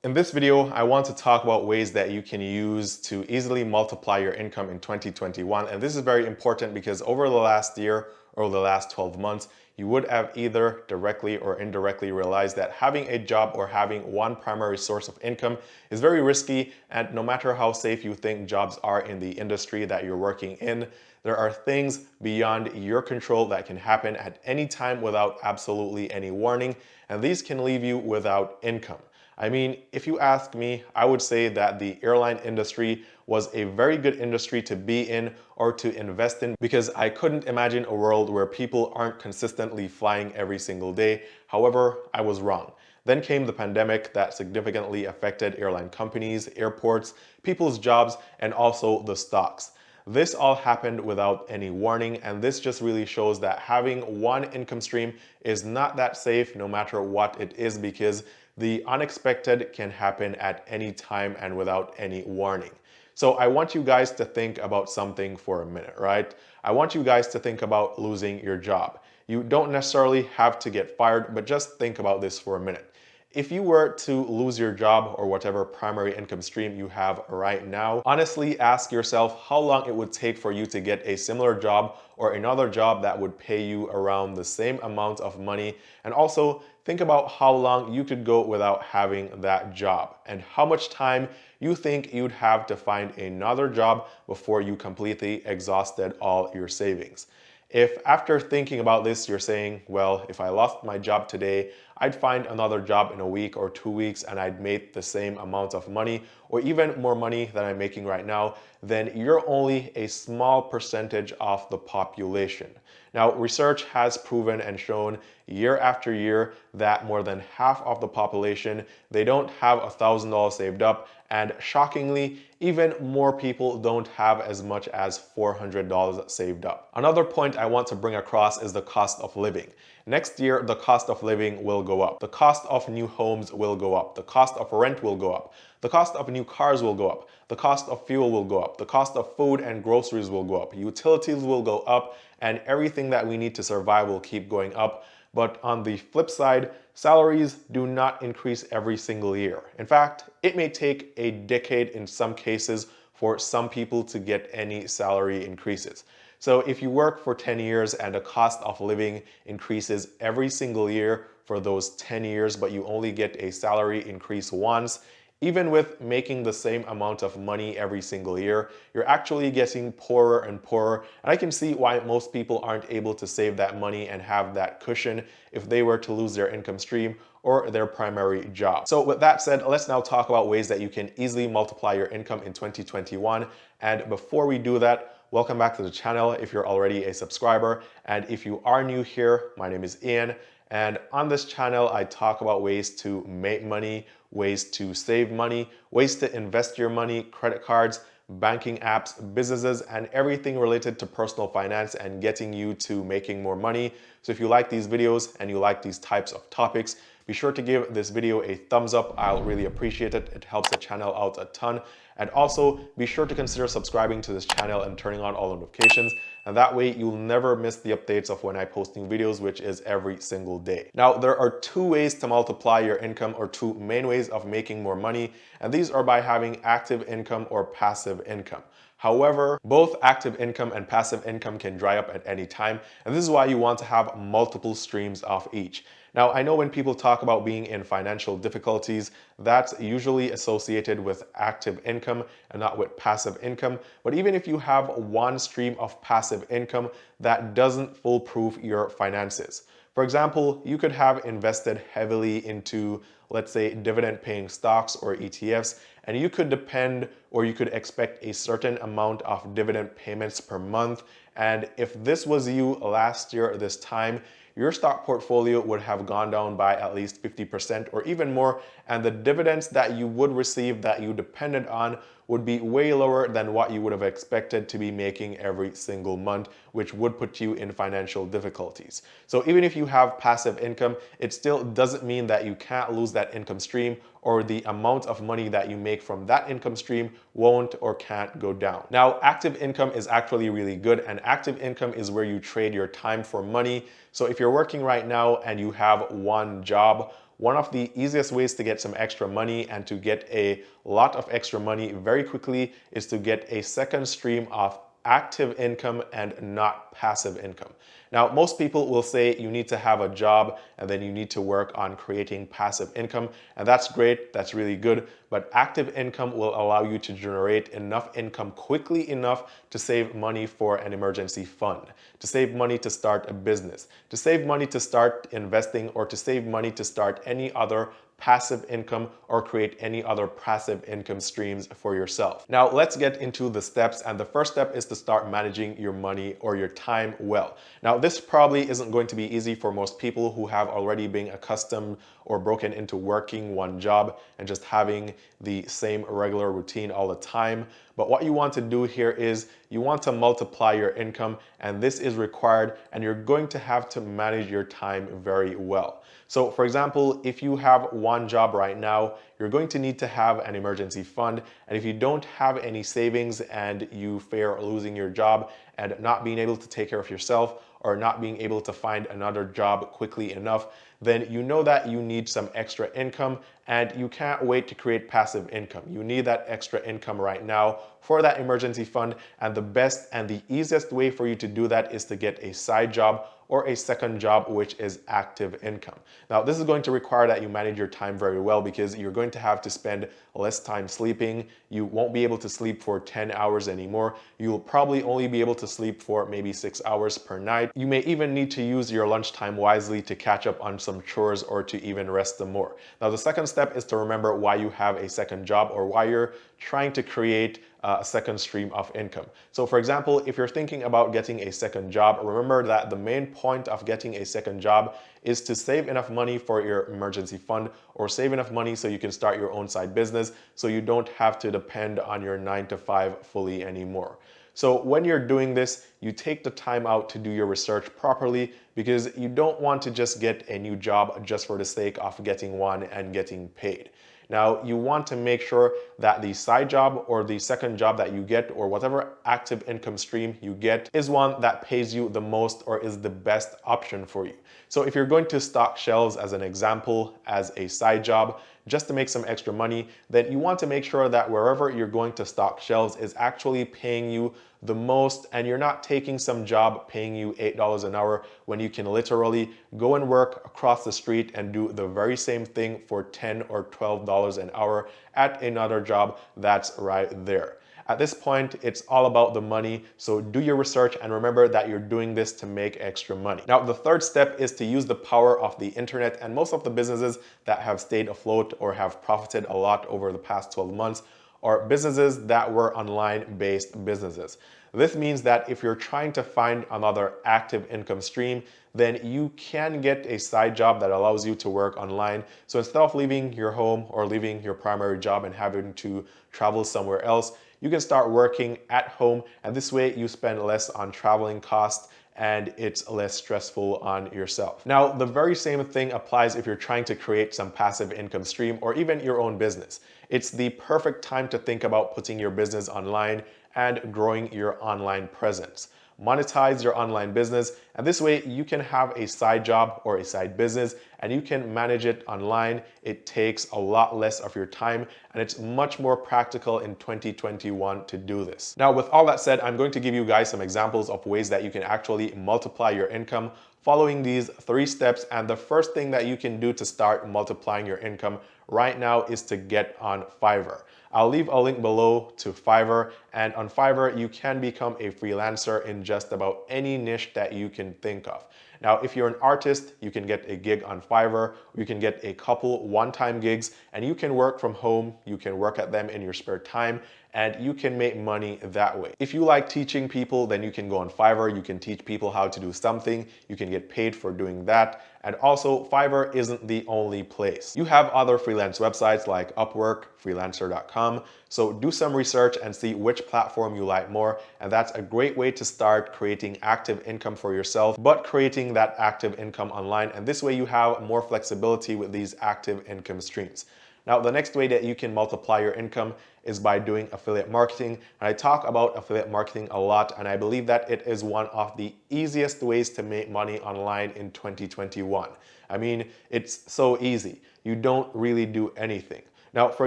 In this video, I want to talk about ways that you can use to easily multiply your income in 2021. And this is very important because over the last year or the last 12 months, you would have either directly or indirectly realized that having a job or having one primary source of income is very risky. And no matter how safe you think jobs are in the industry that you're working in, there are things beyond your control that can happen at any time without absolutely any warning. And these can leave you without income. I mean, if you ask me, I would say that the airline industry was a very good industry to be in or to invest in because I couldn't imagine a world where people aren't consistently flying every single day. However, I was wrong. Then came the pandemic that significantly affected airline companies, airports, people's jobs, and also the stocks. This all happened without any warning, and this just really shows that having one income stream is not that safe no matter what it is, because the unexpected can happen at any time and without any warning. So I want you guys to think about something for a minute, right? I want you guys to think about losing your job. You don't necessarily have to get fired, but just think about this for a minute. If you were to lose your job or whatever primary income stream you have right now, honestly ask yourself how long it would take for you to get a similar job or another job that would pay you around the same amount of money. And also think about how long you could go without having that job and how much time you think you'd have to find another job before you completely exhausted all your savings. If after thinking about this, you're saying, well, if I lost my job today, I'd find another job in a week or 2 weeks and I'd make the same amount of money or even more money than I'm making right now, then you're only a small percentage of the population. Now, research has proven and shown year after year that more than half of the population, they don't have $1,000 saved up, and shockingly, even more people don't have as much as $400 saved up. Another point I want to bring across is the cost of living. Next year, the cost of living will go up. The cost of new homes will go up. The cost of rent will go up. The cost of new cars will go up. The cost of fuel will go up. The cost of food and groceries will go up. Utilities will go up, and everything that we need to survive will keep going up. But on the flip side, salaries do not increase every single year. In fact, it may take a decade in some cases for some people to get any salary increases. So if you work for 10 years and the cost of living increases every single year for those 10 years, but you only get a salary increase once, even with making the same amount of money every single year, you're actually getting poorer and poorer. And I can see why most people aren't able to save that money and have that cushion if they were to lose their income stream or their primary job. So with that said, let's now talk about ways that you can easily multiply your income in 2021. And before we do that, welcome back to the channel if you're already a subscriber. And if you are new here, my name is Eann. And on this channel, I talk about ways to make money, ways to save money, ways to invest your money, credit cards, banking apps, businesses, and everything related to personal finance and getting you to making more money. So if you like these videos and you like these types of topics, be sure to give this video a thumbs up. I'll really appreciate it. It helps the channel out a ton. And also be sure to consider subscribing to this channel and turning on all notifications. And that way you'll never miss the updates of when I post new videos, which is every single day. Now, there are two ways to multiply your income, or two main ways of making more money. And these are by having active income or passive income. However, both active income and passive income can dry up at any time. And this is why you want to have multiple streams of each. Now, I know when people talk about being in financial difficulties, that's usually associated with active income and not with passive income. But even if you have one stream of passive income, that doesn't foolproof your finances. For example, you could have invested heavily into, let's say, dividend-paying stocks or ETFs, and you could depend or you could expect a certain amount of dividend payments per month. And if this was you last year this time, your stock portfolio would have gone down by at least 50% or even more, and the dividends that you would receive that you depended on would be way lower than what you would have expected to be making every single month, which would put you in financial difficulties. So even if you have passive income, it still doesn't mean that you can't lose that income stream, or the amount of money that you make from that income stream won't or can't go down. Now, active income is actually really good, and active income is where you trade your time for money. So if you're working right now and you have one job, one of the easiest ways to get some extra money and to get a lot of extra money very quickly is to get a second stream of active income and not passive income. Now, most people will say you need to have a job and then you need to work on creating passive income, and that's great, that's really good, but active income will allow you to generate enough income quickly enough to save money for an emergency fund, to save money to start a business, to save money to start investing, or to save money to start any other passive income or create any other passive income streams for yourself. Now let's get into the steps, and the first step is to start managing your money or your time well. Now this probably isn't going to be easy for most people who have already been accustomed or broken into working one job and just having the same regular routine all the time. But what you want to do here is you want to multiply your income, and this is required, and you're going to have to manage your time very well. So for example, if you have one job right now, you're going to need to have an emergency fund. And if you don't have any savings and you fear losing your job and not being able to take care of yourself or not being able to find another job quickly enough, then you know that you need some extra income, and you can't wait to create passive income. You need that extra income right now for that emergency fund, and the best and the easiest way for you to do that is to get a side job or a second job, which is active income. Now, this is going to require that you manage your time very well, because you're going to have to spend less time sleeping. You won't be able to sleep for 10 hours anymore. You'll probably only be able to sleep for maybe 6 hours per night. You may even need to use your lunchtime wisely to catch up on some chores or to even rest some more. Now, the second step is to remember why you have a second job or why you're trying to create a second stream of income. So for example, if you're thinking about getting a second job, remember that the main point of getting a second job is to save enough money for your emergency fund, or save enough money so you can start your own side business so you don't have to depend on your 9 to 5 fully anymore. So when you're doing this, you take the time out to do your research properly, because you don't want to just get a new job just for the sake of getting one and getting paid. Now, you want to make sure that the side job or the second job that you get, or whatever active income stream you get, is one that pays you the most or is the best option for you. So if you're going to stock shelves, as an example, as a side job, just to make some extra money, then you want to make sure that wherever you're going to stock shelves is actually paying you the most, and you're not taking some job paying you $8 an hour when you can literally go and work across the street and do the very same thing for $10 or $12 an hour at another job that's right there. At this point, it's all about the money, so do your research and remember that you're doing this to make extra money. Now, the third step is to use the power of the internet, and most of the businesses that have stayed afloat or have profited a lot over the past 12 months are businesses that were online-based businesses. This means that if you're trying to find another active income stream, then you can get a side job that allows you to work online. So instead of leaving your home or leaving your primary job and having to travel somewhere else, you can start working at home, and this way you spend less on traveling costs and it's less stressful on yourself. Now, the very same thing applies if you're trying to create some passive income stream or even your own business. It's the perfect time to think about putting your business online and growing your online presence. Monetize your online business, and this way you can have a side job or a side business and you can manage it online. It takes a lot less of your time, and it's much more practical in 2021 to do this. Now, with all that said, I'm going to give you guys some examples of ways that you can actually multiply your income following these 3 steps. And the first thing that you can do to start multiplying your income right now is to get on Fiverr. I'll leave a link below to Fiverr, and on Fiverr you can become a freelancer in just about any niche that you can think of. Now, if you're an artist, you can get a gig on Fiverr, you can get a couple one-time gigs, and you can work from home, you can work at them in your spare time, and you can make money that way. If you like teaching people, then you can go on Fiverr, you can teach people how to do something, you can get paid for doing that. And also, Fiverr isn't the only place. You have other freelance websites like Upwork, freelancer.com. So do some research and see which platform you like more. And that's a great way to start creating active income for yourself, but creating that active income online. And this way you have more flexibility with these active income streams. Now, the next way that you can multiply your income is by doing affiliate marketing. And I talk about affiliate marketing a lot, and I believe that it is one of the easiest ways to make money online in 2021. I mean, it's so easy. You don't really do anything. Now, for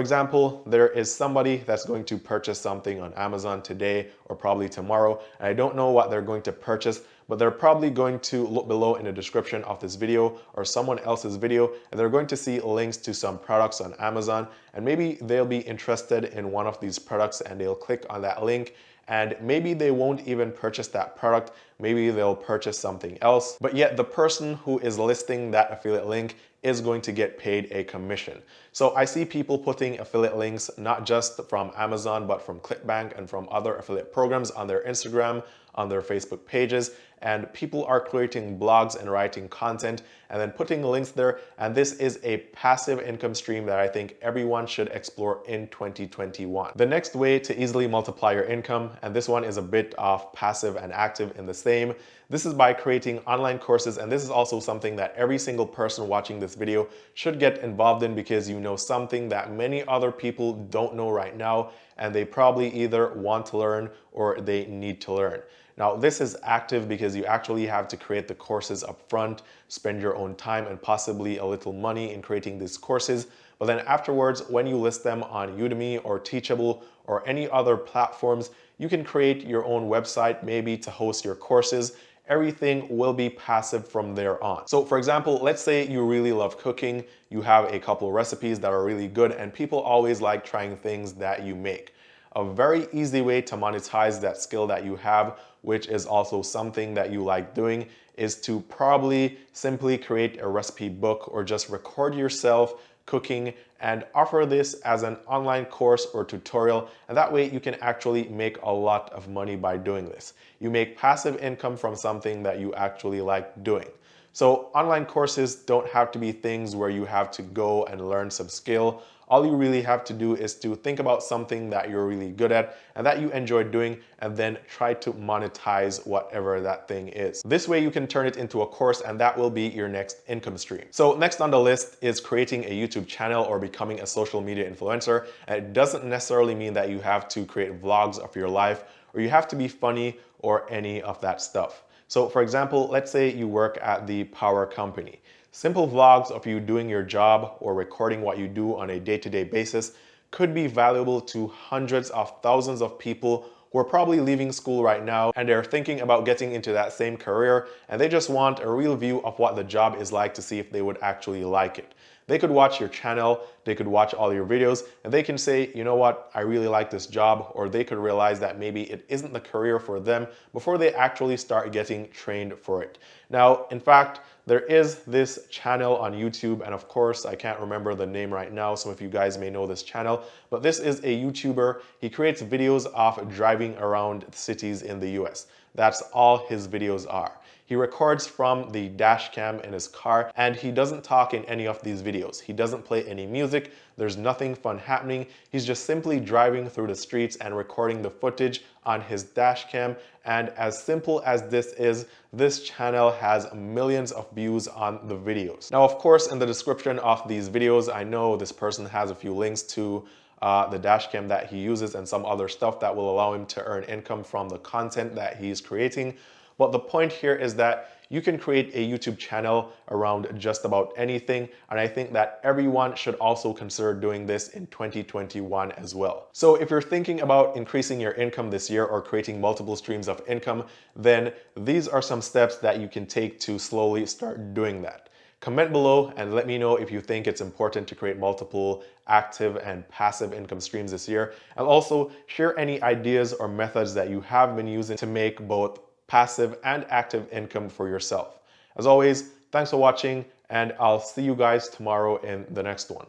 example, there is somebody that's going to purchase something on Amazon today or probably tomorrow, and I don't know what they're going to purchase, but they're probably going to look below in the description of this video or someone else's video, and they're going to see links to some products on Amazon, and maybe they'll be interested in one of these products and they'll click on that link, and maybe they won't even purchase that product. Maybe they'll purchase something else, but yet the person who is listing that affiliate link is going to get paid a commission. So I see people putting affiliate links not just from Amazon, but from ClickBank and from other affiliate programs on their Instagram, on their Facebook pages, and people are creating blogs and writing content and then putting links there. And this is a passive income stream that I think everyone should explore in 2021. The next way to easily multiply your income, and this one is a bit of passive and active in the same, this is by creating online courses. And this is also something that every single person watching this video should get involved in, because you know something that many other people don't know right now, and they probably either want to learn or they need to learn. Now, this is active because you actually have to create the courses up front, spend your own time and possibly a little money in creating these courses. But then afterwards, when you list them on Udemy or Teachable or any other platforms, you can create your own website maybe to host your courses. Everything will be passive from there on. So for example, let's say you really love cooking, you have a couple recipes that are really good, and people always like trying things that you make. A very easy way to monetize that skill that you have, which is also something that you like doing, is to probably simply create a recipe book or just record yourself cooking and offer this as an online course or tutorial, and that way you can actually make a lot of money by doing this. You make passive income from something that you actually like doing. So online courses don't have to be things where you have to go and learn some skill. All you really have to do is to think about something that you're really good at and that you enjoy doing, and then try to monetize whatever that thing is. This way you can turn it into a course, and that will be your next income stream. So next on the list is creating a YouTube channel or becoming a social media influencer. And it doesn't necessarily mean that you have to create vlogs of your life or you have to be funny or any of that stuff. So for example, let's say you work at the power company. Simple vlogs of you doing your job or recording what you do on a day-to-day basis could be valuable to hundreds of thousands of people who are probably leaving school right now and they're thinking about getting into that same career, and they just want a real view of what the job is like to see if they would actually like it. They could watch your channel, they could watch all your videos, and they can say, you know what, I really like this job, or they could realize that maybe it isn't the career for them before they actually start getting trained for it. Now, in fact, there is this channel on YouTube, and of course, I can't remember the name right now. Some of you guys may know this channel, but this is a YouTuber. He creates videos of driving around cities in the US. That's all his videos are. He records from the dash cam in his car, and he doesn't talk in any of these videos. He doesn't play any music. There's nothing fun happening. He's just simply driving through the streets and recording the footage on his dash cam. And as simple as this is, this channel has millions of views on the videos. Now, of course, in the description of these videos, I know this person has a few links to the dash cam that he uses and some other stuff that will allow him to earn income from the content that he's creating. But the point here is that you can create a YouTube channel around just about anything, and I think that everyone should also consider doing this in 2021 as well. So if you're thinking about increasing your income this year or creating multiple streams of income, then these are some steps that you can take to slowly start doing that. Comment below and let me know if you think it's important to create multiple active and passive income streams this year, and also share any ideas or methods that you have been using to make both passive and active income for yourself. As always, thanks for watching, and I'll see you guys tomorrow in the next one.